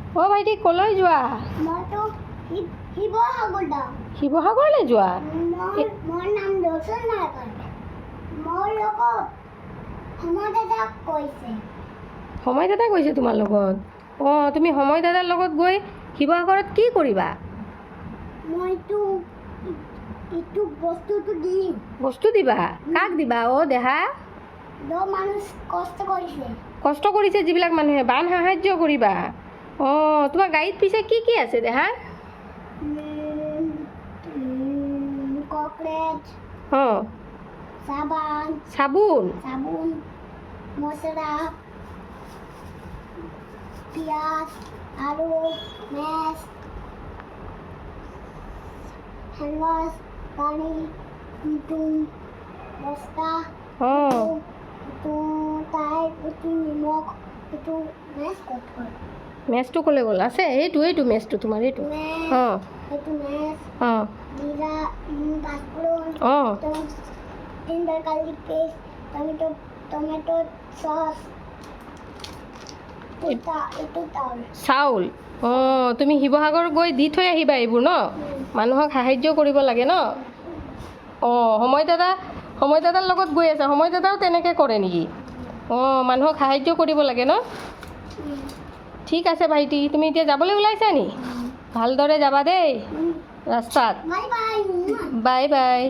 অ ভাইটি কলৈ যোৱা? মইতো শিৱসাগৰ যাওঁ। শিৱসাগৰলৈ যোৱা? মোৰ নাম দৰ্শন নাৰায়ণ। মোৰ লগত সময় দাদাক কৈছে। সময় দাদা গৈছে তোমাৰ লগত? অঁ তুমি সময় দাদাৰ লগত গৈ শিৱসাগৰত কি কৰিবা? মইতো এইটো বস্তুটো দিম। বস্তু দিবা? কাক দিবা অ দেহা? মানুহ কষ্ট কৰিছে। কষ্ট কৰিছে যিবিলাক মানুহে, বান সাহাৰ্য কৰিবা। অঁ তোমাৰ গাড়ীত পিছে কি কি আছে দেহা? ককৰেট, অঁ চাবোন, মছলা, পিঁয়াজ, আলু, মেচ, হেণ্ডৱাছ, পানী, তুন, বস্তা, অঁ এইটো টাইট, এইটো নিমখ, এইটো মেচ ক'ত হয়? মেচটো ক'লে গ'ল? আছে এইটো মেচটো তোমাৰ এইটো। অঁ এইটো মেচ, অঁ জিৰা, পাঁচফোৰণ, অঁ তৰকাৰী পেষ্ট, টমেটো চচ, এইটো চাউল। অঁ তুমি শিৱসাগৰ গৈ দি থৈ আহিবা এইবোৰ ন? মানুহক সাহাৰ্য কৰিব লাগে ন? অঁ সময় দাদাৰ লগত গৈ আছা? সময় দাদাও তেনেকৈ কৰে নেকি? অঁ মানুহক সাহাৰ্য কৰিব লাগে ন? ঠিক আছে ভাইটি, তুমি এতিয়া যাবলৈ ওলাইছা নি? ভালদৰে যাবা দেই ৰাস্তাত। Bye bye. Bye bye.